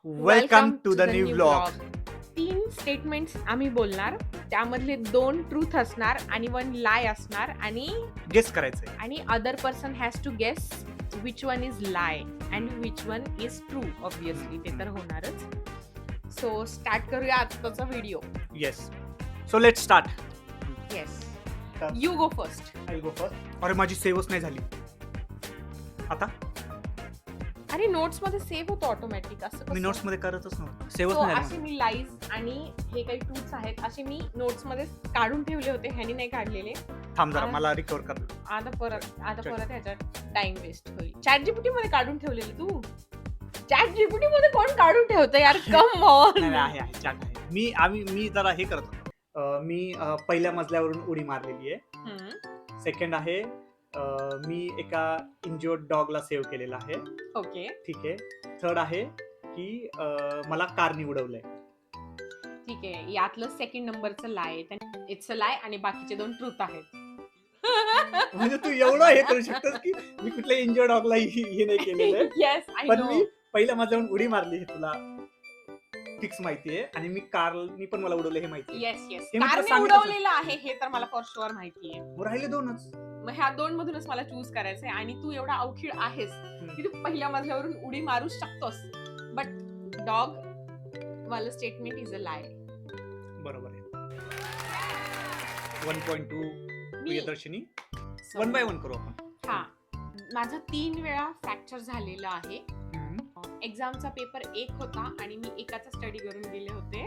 Welcome to the new vlog. 3 statements आम्ही बोलणार, त्यामधले 2 ट्रूथ असणार आणि 1 लाय असणार आणि गेस करायचंय. आणि other person has to guess which one is lie and which one is true. Obviously ते तर होणारच. सो स्टार्ट करूया आजचा video. Yes, so let's start. Yes, you go first. I go first. अरे माझी सेव्हच नाही झाली आता. अरे नोट्स मध्ये सेव्ह होतो ऑटोमॅटिक. असं मी कसं? नोट्स मध्ये करतच नव्हतं, सेव्हच So, नाही असे झाली. मी लाईज आणि हे काही ट्रूथ्स आहेत असे मी नोट्स मध्ये काढून ठेवले होते, ह्यानी नाही काढलेले. थांब जरा, आ- मला रिकव्हर कर. आता परत चल. ह्याच्यात टाइम वेस्ट होईल. चॅट जीपीटी मध्ये काढून ठेवलेले तू. चॅट जीपीटी मध्ये कोण काढून ठेवतं यार? Come on. नाही आहे चाट आहे. मी जरा हे करत होतो. मी पहिल्या मजल्यावरून उडी मारलेली आहे. सेकंड आहे, मी एका इंज्युअर्ड डॉगला सेव्ह केलेला आहे. ओके ठीक आहे. थर्ड आहे की मला कारनी उडवलंय. ठीक आहे. यातलं सेकंड नंबरचं लाय इट्स अ लाय आणि बाकीचे 2 ट्रूथ आहेत. म्हणजे तू एवढं हे करू शकतोस की मी कुठल्या इंज्युअर्ड डॉगला हे नाही केलेलं आहे. येस आय पण नो. मी पहिल्या मजल्यावरून उडी मारली हे तुला फिक्स माहिती आहे. आणि मी कारनी पण मला उडवलं हे माहिती आहे. येस येस हे मी तुला कारने सांगितलं. उडवलेलं आहे हे तर मला फॉर शुअर माहिती आहे. राहिले दोनच. मग ह्या 2 मधूनच मला चूज करायचंय आणि तू एवढा अवखीड आहेस की तू पहिल्या मजल्यावरून उडी मारू शकतोस. बट डॉग वाला स्टेटमेंट इज अ लाय. बरोबर आहे. 1.2 प्रियदर्शनी. So, 1 by 1 करू आपण. हा माझा 3 वेळा फ्रॅक्चर झालेला आहे. एक्झामचा पेपर 1 होता आणि मी एकाचा स्टडी करून गेले होते.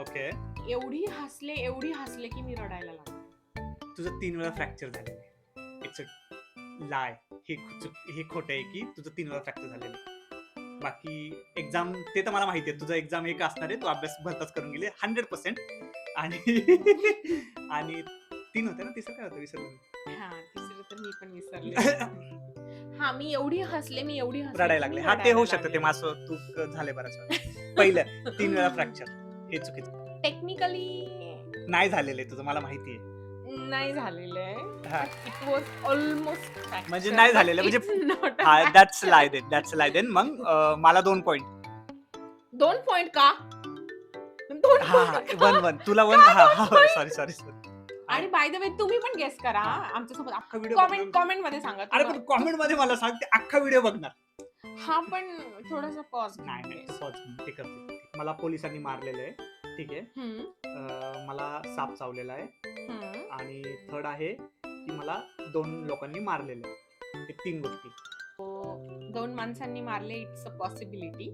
ओके. एवढी हसले की मी रडायला लागले. तुझं 3 वेळा फ्रॅक्चर झालेलं. इट्स अ लाय. हे खोटं आहे की तुझं 3 वेळा फ्रॅक्चर झालेलं आहे. बाकी एक्झाम ते तर मला माहिती आहे. तुझं एक्झाम 1 असणार आहे. तू अभ्यास भलताच करून गेले 100%. आणि आणि 3 होते ना, तिसरं काय होतं विसरलो मी. हा तिसरं तर मी पण विसरले. हा मी एवढी हसले रडायला लागले. हा ते होऊ शकतं, ते माझं चूक झाले बऱ्याच वेळा. पहिलं 3 वेळा फ्रॅक्चर हे चुकीचं टेक्निकली नाही झालेलं आहे तुझं, मला माहिती आहे. नाही झालेलं आहे. हा. इट वॉज ऑलमोस्ट म्हणजे नाही झालेलं, म्हणजे दॅट्स लाय देन. मग मला 2 पॉइंट. 2 पॉइंट का? 2 हा point. 1 तुला 1. सॉरी. आणि बाय द वे तुम्ही पण गेस करा हा. आमच्यासोबत. अख्खा व्हिडिओ कॉमेंट मध्ये सांगा अरे पण कॉमेंट मध्ये मला सांग, ते अख्खा व्हिडिओ बघणार. हा पण थोडासा पॉज. नाही ते करते. मला पोलिसांनी मारलेलं आहे. ठीक आहे. मला साप चावलेला आहे. आणि थर्ड आहे की मला 2 लोकांनी मारलेलं आहे. हे 3 गोष्टी. 2 माणसांनी मारले. It's a possibility.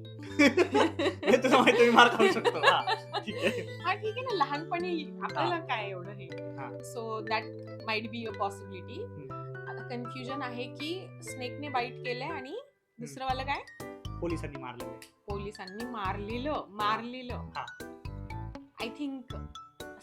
हे तुला माहिती, मी मार खाऊ शकतो. हा, ठीक आहे. हा ठीक आहे ना, लहानपणी आपल्याला काय एवढं हा. हे. So that might be a possibility. आता कन्फ्युजन आहे की स्नेकने बाईट केलंय आणि दुसरं वाला काय? पोलिसांनी मारलेलं आहे. पोलिसांनी मारलेलं. हा. I think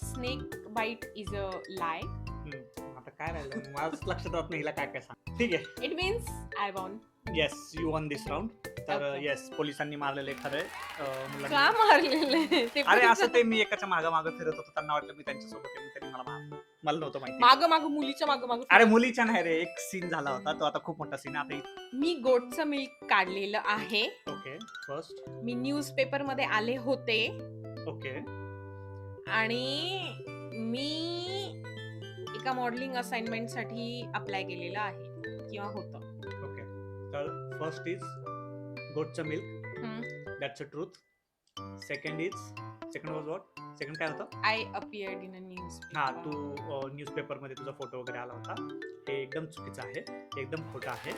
snake bite is a lie. आता काय राहिलं माझं लक्षात राहत नाही हिला काय काय सांग. ठीक आहे. It means I won. Yes, you won this round. तर Okay. येस, पोलिसांनी मारलेले खरंय मुलांनी. का मारलेलं ते अरे असं ते मी एकाच्या मागं फिरत होतो, त्यांना वाटलं मी त्यांच्यासोबत आहे, त्यांनी मला मारलं. मला नव्हतं माहिती. माग मुलीच्या माग अरे मुलीच्या नाही रे, एक सीन झाला होता तो, आता खूप मोठा सीन. आता मी गोटचं मिल्क काढलेलं आहे. ओके. फर्स्ट. मी न्यूजपेपर मध्ये आले होते ओके. आणि मी एका मॉडेलिंग असाइनमेंट साठी अप्लाय केलेलं आहे किंवा होतं. ओके. तर फर्स्ट इज गोटचं milk. That's a truth. Second was what? Second काय होतं? I appeared in a news. हा, तू न्यूजपेपर मध्ये तुझा फोटो वगैरे आला होता. हे एकदम चुकीचं आहे, एकदम खोटं आहे.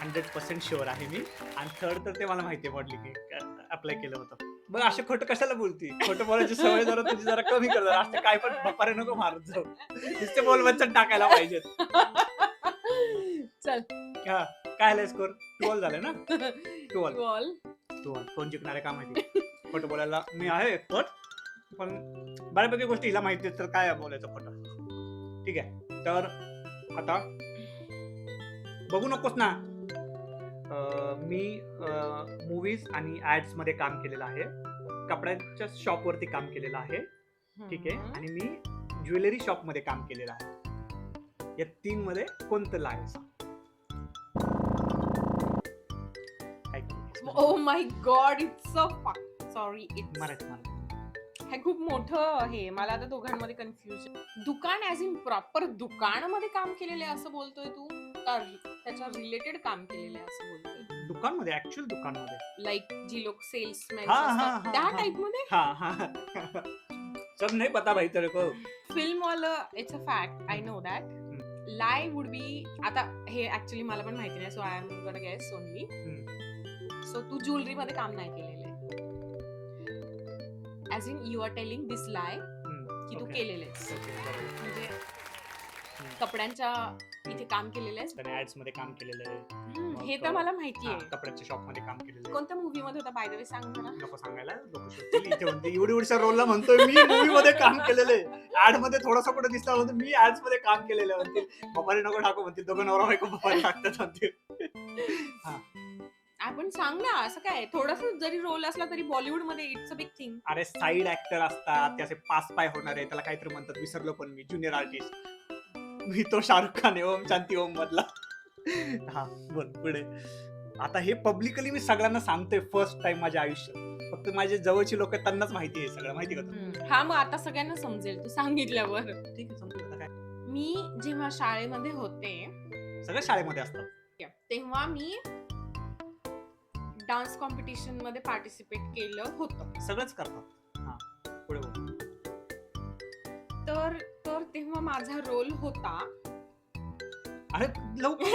100% शुअर आहे मी. आणि थर्ड तर ते मला माहिती आहे, मॉडेलिंग अप्लाय केलं होतं. मग असे खोटं कशाला बोलती? खोटं बोलायची सवय जरा तुझी जरा कमी कर. असं काय पण बपारे नको मारत जाऊ. नुसते बोल वचन टाकायला पाहिजेत. चल हा, काय आलंय स्कोर? 12 झाले ना? 12. बॉल. कोण जिंकणार आहे का माहिती. खोटं बोलायला मी आहे एक्सपर्ट, पण बऱ्यापैकी गोष्टी हिला माहिती आहेत, तर काय बोलायचं खोटं. ठीक आहे. तर आता बघू नकोस ना. मी मूवीज आणि ऍड्स मध्ये काम केलेलं आहे. कपड्यांच्या शॉप वरती काम केलेलं आहे. ठीक आहे. आणि मी ज्वेलरी शॉप मध्ये काम केलेलं आहे. या 3 मध्ये कोणतं lie? Oh my God, it's a sorry, it's Marathi हे खूप मोठं हे मला आता दोघांमध्ये कन्फ्युजन. दुकान ऍज इन प्रॉपर दुकानामध्ये काम केलेलं आहे असं बोलतोय तू, का त्याच्या रिलेटेड काम केलेलं आहे असं बोलतोय? दुकानमध्ये, ऍक्च्युअल दुकानमध्ये. लाईक जी लोक सेल्समॅन हाँ, हाँ, असतात हाँ, त्या हाँ. टाइप मध्ये. हाँ हाँ सब नहीं पता भाई तेरे को. फिल्म वालं it's a fact, I know that. Lie would be, आता हे ऍक्च्युअली मला पण माहिती नाही, so I am gonna guess only. So तू ज्वेलरी मध्ये काम नाही केलेलं आहे, as in you are telling this lie की तू Okay. केलेलं आहेस, Okay, बरोबर. म्हणजे कपड्यांच्या इथे काम केलेलं आहेस. त्याने ऍड्स मध्ये काम केलेलं आहे. हे तर मला माहिती हा, आहे. कपड्याच्या शॉप मध्ये काम केलेलं आहे. कोणत्या मूवी मध्ये होता बाय द वे, सांग जरा. नको सांगायला, लोक शोधतील इथे म्हणते एवढ्या रोलला म्हणतोय मी मूवी मध्ये काम केलेलं आहे, ऍड मध्ये थोडासा कुठे दिसला म्हणतो मी ऍड्स मध्ये काम केलेलं आहे म्हणते. पप्पाने नको टाकू म्हणते, दोघं नवरा बायको पप्पाने टाकतात म्हणते. आपण सांग ना, असं काय थोडस जरी रोल असला तरी बॉलिवूड मध्ये इट्स अ बिग थिंग. अरे साईड ऍक्टर असतात, ते असे पास पाय होणार आहे, त्याला काहीतरी म्हणतात, विसरलो पण मी, ज्युनियर आर्टिस्ट. मी तो शाहरुख खान आहे ओम शांती ओम मधला. हा बोल पुढे. आता हे पब्लिकली मी सगळ्यांना सांगतोय फर्स्ट टाइम माझ्या आयुष्यात. फक्त माझे जवळची लोक त्यांनाच माहिती आहे सगळं, माहिती का तुला? हा, मग आता सगळ्यांना समजेल तू सांगितल्यावर. ठीक आहे, समजून आता काय. मी जेव्हा शाळेमध्ये होते सगळं शाळेमध्ये असतात. तेव्हा मी डान्स कॉम्पिटिशन मध्ये पार्टिसिपेट केलं होतं. सगळंच करतात. हा पुढे बोल. तर तर तेव्हा माझा रोल होता. अरे लवकर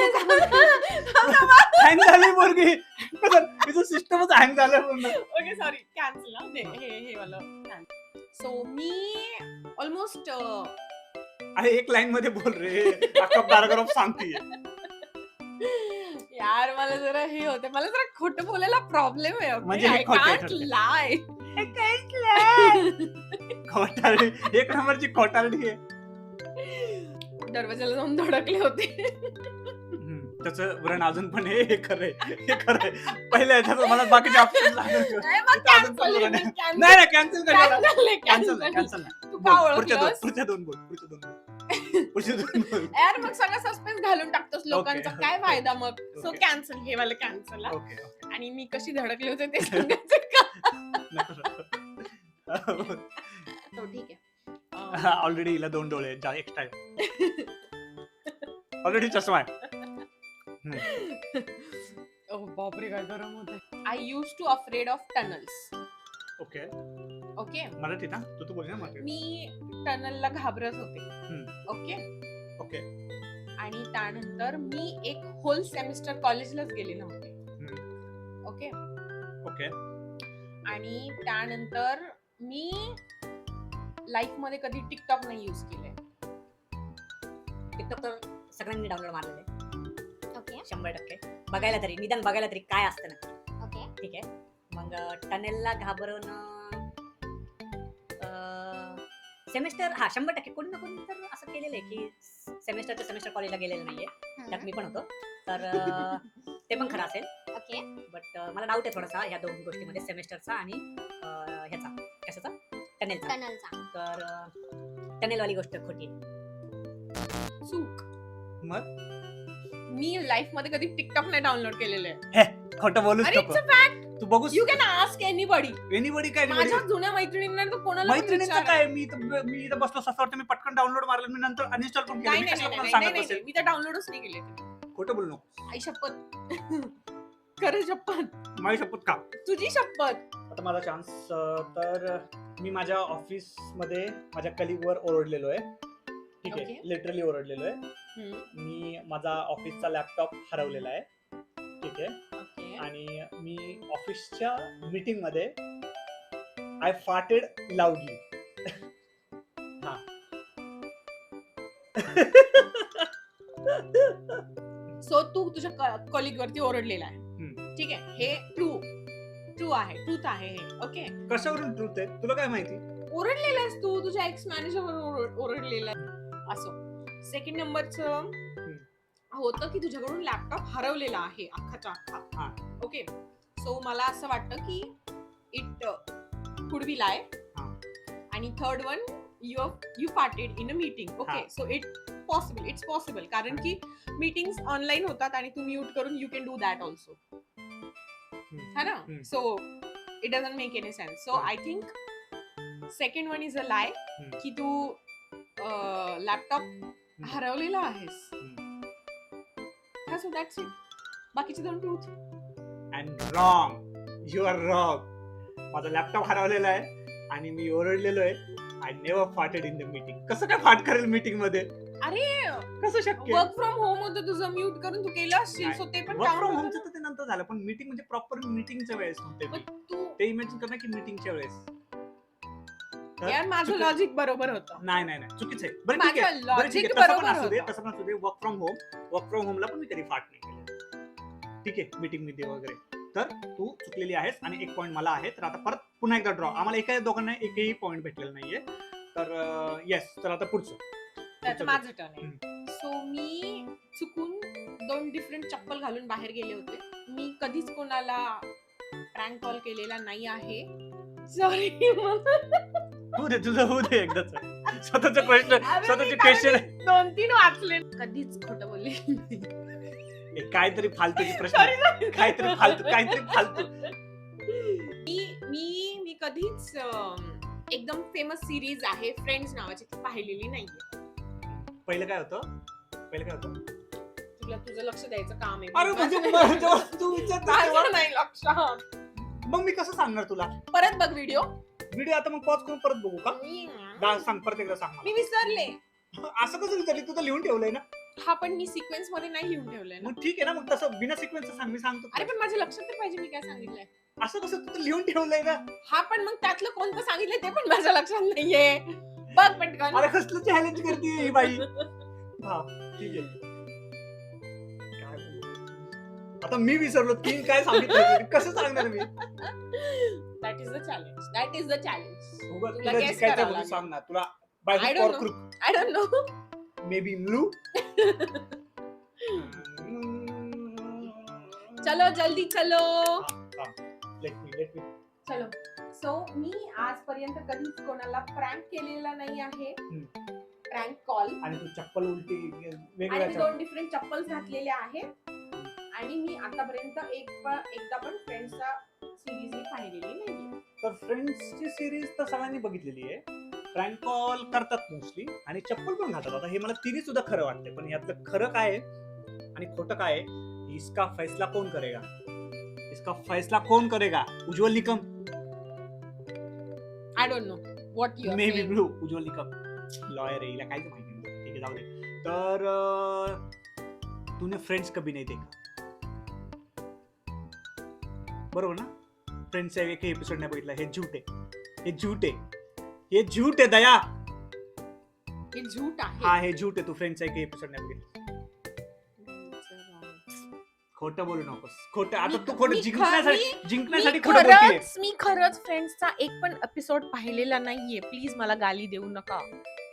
हँग झाली मुलगी, तिचं सिस्टमच हँग झालं पूर्ण. ओके सॉरी, कॅन्सल हे वाला. सो मी ऑलमोस्ट अरे एक लाईन मध्ये बोल रे, अख्खा पॅराग्राफ सांगतीये. यार मला जरा हे होते, मला जरा खोटं बोलायला प्रॉब्लेम आहे. म्हणजे हे आय खोटं आहे कांट ठरते. लाय. खोटारडी, एक नंबरची खोटारडी आहे. दरवाजाला जाऊन धडकले होते. त्याचं व्रण अजून पण हे खरंय, हे खरंय. पहिल्या ह्याच्यात मला बाकीचे ऑप्शन नाही, मग cancel आहे, नाही cancel. नाही कॅन्सल कशाला, Cancel आहे, कॅन्सल cancel. कॅन्सल नाही. तू का बोल, ओळखलंस? पुढच्या दोन बोल, पुढच्या दोन बोल. यार मग सगळं सस्पेन्स घालून टाकतोस लोकांचा, Okay, काय okay. फायदा मग. So Okay. कॅन्सल, हे वाला कॅन्सल. Okay okay. आणि मी कशी धडकले होते ते सांगायचं का? तो ठीक आहे. ऑलरेडी हिला 2 डोळे आहेत, एक्स्ट्रा. ऑलरेडी चष्मा आहे. ओ बापरे, काय गरम होत. I use to afraid of tunnels. Okay okay, Marathi ना, तू बोल ना मराठी. मी टनलला घाबरत होते. ओके ओके आणि त्यानंतर मी एक होल सेमिस्टर कॉलेजलाच गेले नव्हते. Okay okay. आणि त्यानंतर मी लाईफ मध्ये कधी टिकटॉक नाही युज केलंय. टिकटॉक तर सगळ्यांनी डाउनलोड मारलेलं आहे. ओके 100% बघायला तरी, निदान बघायला तरी काय असतं ना. ओके ठीक आहे. मग टनेलला घाबरवणं सेमेस्टर, हा 100% कोणी ना कोणी तर असं केलेलं आहे की सेमेस्टर कॉलेजला गेलेलं नाहीये. त्यात मी पण होतो, तर ते पण खरं असेल. ओके बट मला डाऊट आहे थोडासा ह्या दोन गोष्टीमध्ये, सेमेस्टरचा आणि ह्याचा कशाचा, टनेलचा. टनलचा तर टनेलवाली गोष्ट खोटी आहे. चूक. मग मी लाईफ मध्ये कधी टिकटॉक नाही डाउनलोड केलेलं आहे. खोटं बोलूच अरे नको. It's a fact. तू बघूस you can ask anybody. Anybody काय माझ्या जुन्या मैत्रिणींना तर कोणाला पण मैत्रिणींचं विचारा. काय, मी इथं बसलो असं वाटतं, मी पटकन डाउनलोड मारलं, मी नंतर अनइन्स्टॉल पण केलं. नाही मी नाही कशाला नाही, कोणाला नाही, सांगत नाही, बसेल? नाही, मी तर डाउनलोडच नाही केले. खोटं बोलू नको. आई शपथ. खरं शपथ, माझी शपथ का. तुझी शपथ. आता माझा चान्स. तर मी माझ्या ऑफिस मध्ये माझ्या कलिगवर ओरडलेलो आहे. ठीक आहे, Okay. लिटरली ओरडलेलो आहे. मी माझा ऑफिसचा लॅपटॉप हरवलेला आहे. ठीक आहे. ओके आणि मी ऑफिसच्या मीटिंग मध्ये आय फार्टेड लाऊडली. हा. सो तू तुझ्या कलिग वरती ओरडलेला आहे. ठीक आहे, हे ट्रू आहे, ट्रूथ आहे हे. ओके, कशावरून ट्रूथ आहे तुला काय माहिती? ओरडलेला आहेस तू, तुझ्या एक्स मॅनेजर वर ओरडलेला आहे. असो, सेकंड नंबरचं होतं की तुझ्याकडून लॅपटॉप हरवलेला आहे अख्खाच्या हा. अख्खा. ओके, सो मला असं वाटतं की इट कुड बी लाय. आणि third one, you parted in a meeting. Okay, हा. सो इट्स पॉसिबल कारण की मीटिंग्स ऑनलाईन होतात आणि तू म्यूट करून you can do that also. है ना? Hmm. So it doesn't make any sense. So I think second one is a lie की तू लॅपटॉप हरवलेला आहेस. हा, सो दॅट्स इट. बाकीचे दोन truth. And wrong, you are wrong. माझा लॅपटॉप हरवलेला आहे आणि मी ओरडलेलो आहे. I never farted in the meeting. कसं काय फाट करेल मीटिंग मध्ये? अरे कसं शक्य? वर्क फ्रॉम होम होतं तुझं, म्यूट करून तू केलं असशील. नाही. सो ते पण वर्क count फ्रॉम होतं होमचं तर ते नंतर झालं, पण मीटिंग म्हणजे प्रॉपर मीटिंगच्या वेळेस म्हणते ना. मी. मग तू ते इमॅजिन कर ना की मीटिंगच्या वेळेस. तर यार माझं चुकी- लॉजिक बरोबर होतं. नाही चुकीचं आहे. बरं ठीक आहे, माझं बरं ठीक लॉजिक आहे, तसं पण बरोबर असू दे, होतं. तसं पण असू दे. वर्क फ्रॉम होमला पण मी कधी फाट नाही केलं. ठीक आहे, मीटिंग मध्ये वगैरे. तर तू चुकलेली आहेस आणि एक पॉईंट मला आहे. तर आता परत पुन्हा एकदा ड्रॉ. आम्हाला एका दोघांना एकही पॉईंट भेटलेला नाहीये. तर येस, तर आता पुढचं. आता माझं टर्न आहे. सो मी चुकून 2 डिफरंट चप्पल घालून बाहेर गेले होते. मी कधीच कोणाला प्रँक कॉल केलेला नाही आहे. सॉरी. होऊ दे, तुझं होऊ दे एकदाच. स्वतःचं क्वेश्चन 2-3 वाचले. कधीच खोटं बोलले. काहीतरी फालतूचे प्रश्न. Sorry. काहीतरी फालतू. मी कधीच एकदम फेमस सिरीज आहे फ्रेंड्स नावाची, ती पाहिलेली नाहीये. पहिलं काय होतं? तुला तुझं लक्ष द्यायचं काम आहे. अरे म्हणजे माझं तू विचारते माझं नाही लक्ष. मग मी कसं सांगणार तुला? परत बघ व्हिडिओ. आता मग पॉज करून परत बघू का? सांग, परत एकदा सांग मी मला. विसरले. असं कसं विचारली? तू तर लिहून ठेवलंय ना. हा, पण मी सिक्वेन्स मध्ये नाही लिहून ठेवलंय ना. मग ठीक आहे ना, मग तसं बिना सिक्वेन्सचं सांग, मी सांगतो. अरे पण माझ्या लक्षात तर पाहिजे मी काय सांगितलंय. असं कसं? तू तर लिहून ठेवलंय ना. हा, पण मग त्यातलं कोणतं सांगितलंय ते पण माझ्या लक्षात नाहीये. बघ पटकन. अरे कसलं चॅलेंज करते ही बाई. हा, ठीक आहे. काय बोलू? आता मी विसरलो की काय सांगितलं, कसं सांगणार मी? That is the challenge. उगाच तुला तुला guess जिंकायचं करावं म्हणून लागेल. सांग ना. तुला I don't know. I don't no. May be blue. चलो जल्दी चलो. Let me. चलो. सो मी आजपर्यंत कधीच कोणाला प्रँक केलेला नाही आहे. Prank call. आणि तू चप्पल उलटी आणि वेगवेगळ्या मी 2 डिफरंट चप्पल घातलेल्या आहेत. आणि मी आतापर्यंत एकदा पण फ्रेंड्सचा सिरीज पाहिलेली नाहीये. तर फ्रेंड्सची सिरीज तर सगळ्यांनी बघितलेली आहे. प्रँक कॉल करतात मोस्टली आणि चप्पल पण घालतात. आता हे मला तिन्ही सुद्धा खरं वाटते, पण यातलं खरं काय आहे आणि खोटं काय आहे, इसका फैसला कौन करेगा? Ujjwal Nikam. I don't know what you are maybe saying. Blue. Ujjwal Nikam lawyer आहे, हिला काहीच माहिती नाही. ठीक आहे, जाऊ दे. तर तूने फ्रेंड्स कभी नहीं देखा, बरोबर ना? फ्रेंड्सचा एकही एपिसोड नाही बघितला. हे झूठ आहे दया. हे झूट आहे. हा, हे झूठ आहे. तू फ्रेंड्सचा एकही एपिसोड नाही बघितला. खोटं बोलू नकोस. खोटं. आता तू खोटं जिंकण्यासाठी खोटं बोलतेय. मी खरंच फ्रेंड्सचा एक पण एपिसोड पाहिलेला नाहीये. प्लीज मला गाली देऊ नका.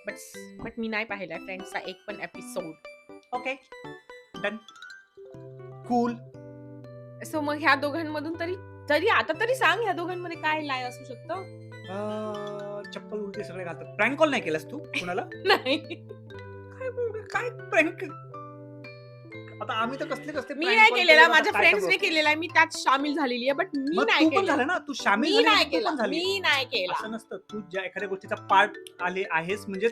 बट मी नाही पाहिलाय फ्रेंड्सचा एक पण episode. Okay, done, cool. So मग ह्या दोघांमधून तरी आता तरी सांग, ह्या दोघांमध्ये काय लाय असू शकतं? चप्पल उलटी सगळे घालतात. प्रँक कॉल नाही केलास तू कुणाला? नाही, काय प्रँक? आता आम्ही तर कसले मी prank नाही call केलेला. केले, माझ्या आता काय फ्रेंड्सने करू? केलेला आहे. मी त्यात सामील झालेली आहे. बट मी मग नाही तू पण केलं. झालं ना. तू शामिल मी झाली, नाही तू केला. पण झाली. मी नाही केला. असं नसतं. तू ज्या एखाद्या गोष्टीचा पार्ट आले आहेस म्हणजे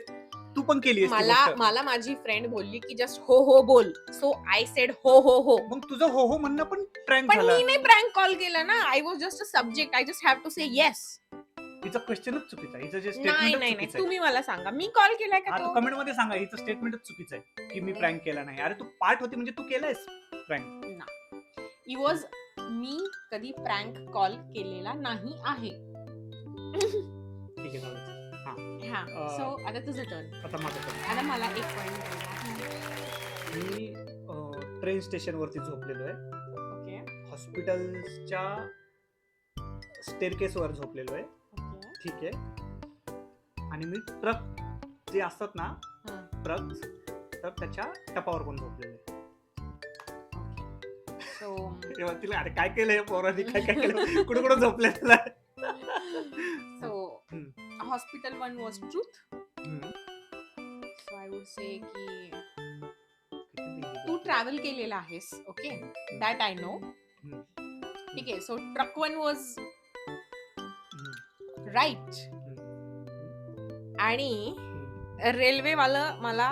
तू पण केली आहेस ती गोष्ट. मला माझी फ्रेंड बोलली की जस्ट हो बोल. सो आय सेड हो. मग तुझं हो म्हणणं पण प्रँक पण झालं. मी नाही प्रँक कॉल केला ना. I was just a subject. I just have to say yes. हिचं क्वेश्चनच चुकीचं आहे. हिचं जे नाही स्टेटमेंटच नाही चुकीचं आहे. तुम्ही मला सांगा, मी कॉल केलाय का हा, तू तो? कमेंट मध्ये सांगा. हिचं स्टेटमेंटच चुकीचं आहे की मी प्रँक केला नाही. अरे तू पार्ट होती म्हणजे तू केलंयस प्रँक. मी कधी प्रँक कॉल केलेला नाही आहे. ठीक आहे, चालेल. हा, सो आता तुझं टर्न. आता माझं turn. आता मला एक पॉइंट. मी ट्रेन स्टेशन वरती झोपलेलो आहे. ओके हॉस्पिटलच्या स्टेअरकेस वर झोपलेलो आहे. ओके. ठीक आहे. आणि मी ट्रक जे असतात ना, ट्रक, तर त्याच्या टपावर पण झोपलेलो आहे. सो तेव्हा तिला अरे काय केलंय पोरांनी, काय केलं, कुठं कुठं झोपले तुला. Hospital one was truth. So I would say की तू ट्रॅव्हल केलेला आहेस. Okay, that I know. ठीक आहे. So truck one was right आणि रेल्वे वाला मला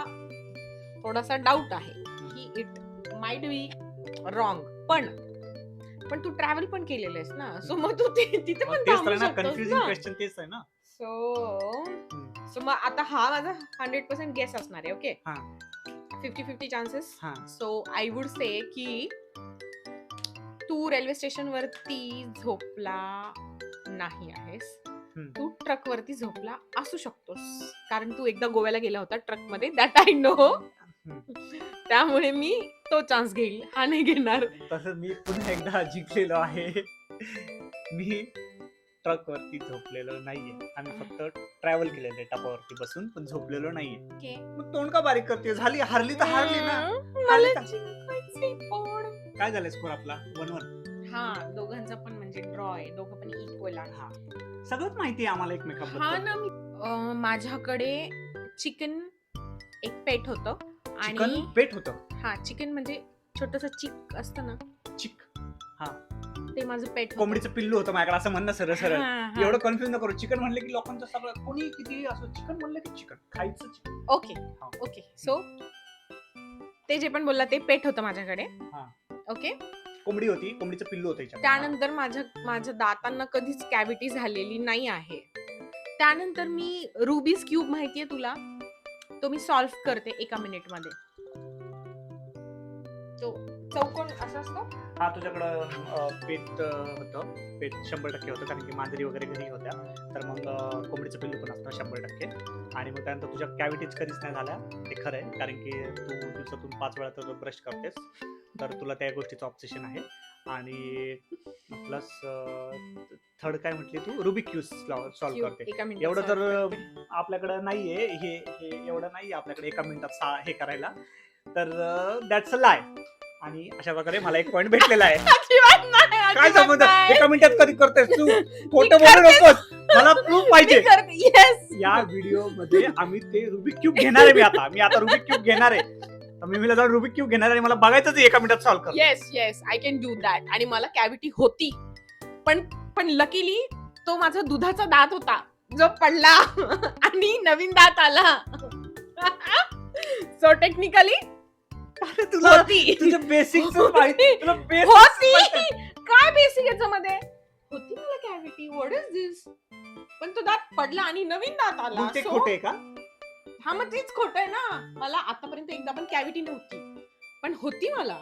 थोडासा डाऊट आहे की इट माइट बी रॉंग. पण तू ट्रॅव्हल पण केलेलं आहेस ना, सो मग तू तिथे पण थांबू शकतोस कन्फ्युजिंग ना. क्वेश्चन तेच आहे ना. सो मग आता हा माझा 100% गेस असणार आहे. ओके, हा. 50-50 चान्सेस. हा. सो आय वुड से की तू रेल्वे स्टेशन वरती झोपला नाही आहेस, तू ट्रक वरती झोपला असू शकतोस, कारण तू एकदा गोव्याला गेला होता ट्रक मध्ये, दॅट आय नो. त्यामुळे मी तो चान्स घेईल, हा नाही घेणार. तसं मी पुन्हा एकदा जिंकलेलो आहे. मी ट्रक वरती झोपलेलो नाहीये. आम्ही फक्त ट्रॅव्हल केलेलं आहे टपावरती बसून, पण झोपलेलो नाहीये. मग तोंड का बारीक करते? झाली, हारली तर हारली ना. मला जिंकायचंय पण. काय झालं स्कोर आपला? 1-1. हा, दोघांचा पण म्हणजे ड्रॉ आहे, दोघं पण इक्वल आहे. हा, सगळंच माहिती आहे आम्हाला एकमेकांबद्दल. हा ना. माझ्याकडे चिकन एक पेट होतं चिकन आणि पेट होतं. हा, चिकन म्हणजे छोटस चिक असतं ना, चिक. ते माझं पेट होतं. कोंबडीचं पिल्लू होतं माझ्याकडे, असं म्हणणं सरळ सरळ. हा, हा. एवढं कन्फ्युज न करू. चिकन म्हणलं की लोकांचं सगळं, कोणी किती असं चिकन म्हणलं की चिकन खायचं चिकन. Okay okay. सो ते जे पण बोलला ते पेट होतं माझ्याकडे. हा. ओके. कोंबडी होती, कोंबडीचं पिल्लू होतं याच्यात. त्यानंतर माझ्या दातांना कधीच कॅव्हिटी झालेली नाही आहे. त्यानंतर मी रुबिक्स क्यूब माहितीये तुला, तो मी सॉल्व्ह करते 1 मिनिटमध्ये. तो चौकोन असा असतो. हा, तुझ्याकडं पेट होतं. पेट 100% होतं, कारण की मांजरी वगैरे घरी होत्या. तर मग कोंबडीचं पिल्लू पण असतं 100%. आणि मग त्यानंतर तुझ्या कॅव्हिटीज कधीच नाही झाल्या, ते खरं आहे, कारण की तू दिवसातून 5 वेळा तर ब्रश करतेस, तर तुला त्या गोष्टीचं ऑब्सेशन आहे. आणि प्लस थर्ड काय म्हटली तू? रुबिक क्यूब सॉल्व्ह करते. 1 मिनिटात एवढं तर solve करते. आपल्याकडं नाहीये, हे एवढं नाहीये आपल्याकडे 1 मिनिटात हे करायला. तर दॅट्स अ लाय. आणि अशा प्रकारे मला 1 पॉइंट भेटलेला आहे. अजिबात नाही, काय अजिबात संबंध? नाही. 1 मिनिटात कधी करतेस तू? खोटं मी बोलू करते. नकोस, मला प्रूफ पाहिजे. मी करते. Yes. या व्हिडिओ मध्ये आम्ही ते रुबिक क्यूब घेणार आहे. मी आता रुबिक क्यूब घेणार आहे. तर मी जाऊन रुबिक क्यूब घेणार आहे आणि मला बघायचंच 1 मिनिटात सॉल्व्ह कर. Yes I can do that. आणि मला कॅव्हिटी होती, पण लकीली तो माझा दुधाचा दात होता जो पडला आणि नवीन दात आला. सो टेक्निकली अरे तुला होती. तुझं बेसिकच माहिती, तुला basics होती. माहिती. काय बेसिक याच्यामध्ये होती मला कॅव्हिटी. व्हॉट इज दिस? पण तो दात पडला आणि नवीन दात आला. मग ते So, खोटं आहे का? हा, मग तेच खोटं आहे ना. मला आतापर्यंत एकदा पण कॅव्हिटी नव्हती, पण होती मला.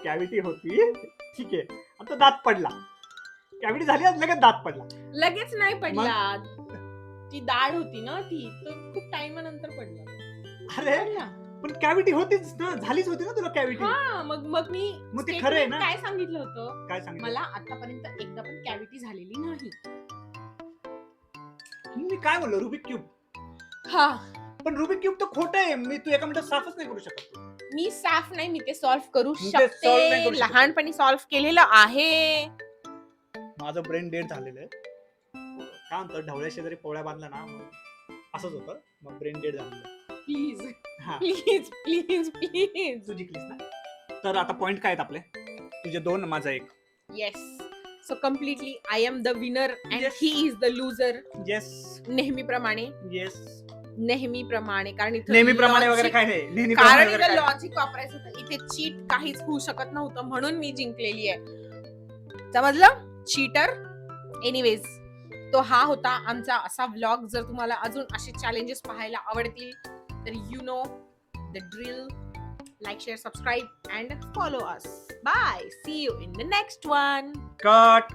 कॅव्हिटी होती, ठीक आहे. आता दात पडला, कॅव्हिटी झाली, आज लगेच दात पडला. लगेच नाही पडला. ती दाढ होती ना, ती तर खूप टाइमानंतर पडला. अरे पडला. पण कॅव्हिटी होतीच ना, झालीच होती ना तुला कॅव्हिटी. हा, मग मी मग ते खरं आहे ना? काय सांगितलं होतं? काय सांगितलं? मला आतापर्यंत एकदा पण कॅव्हिटी झालेली नाही. मी काय बोललो? Rubik cube. हा, पण रुबिक क्यूब तर खोटं आहे. मी तू 1 मिनिटात साफच नाही करू शकत. मी साफ नाही, मी ते सॉल्व्ह करू मग ते solve नाही शकते. करू शकत. लहानपणी सॉल्व्ह केलेलं आहे. माझं ब्रेन डेड झालेलं आहे. काय म्हणतो, ढवळ्या शेजारी पोळ्या बांधल्या ना, मग असंच होतं. मग ब्रेन डेड झालेलं. प्लीज हा, प्लीज प्लीज प्लीज. तू जिंकलीस ना. तर आता पॉइंट काय आहेत आपले? तुझे 2, माझा 1. Yes. So completely I am the winner and Yes. He is the लुझर. Yes नेहमीप्रमाणे येस. कारण इथं नेहमीप्रमाणे वगैरे logic- काय नाही. कारण नेहमीप्रमाणे वगैरे इथं काय नाही. लॉजिक वापरायचं होतं. इथे चीट काहीच होऊ शकत नव्हतं, म्हणून मी जिंकलेली आहे. समजलं? चीटर. एनिवेज, तो हा होता आमचा असा व्लॉग. जर तुम्हाला अजून असे चॅलेंजेस पाहायला आवडतील तर you know the drill. Like, share, subscribe and follow us. Bye. See you in the next one. Cut.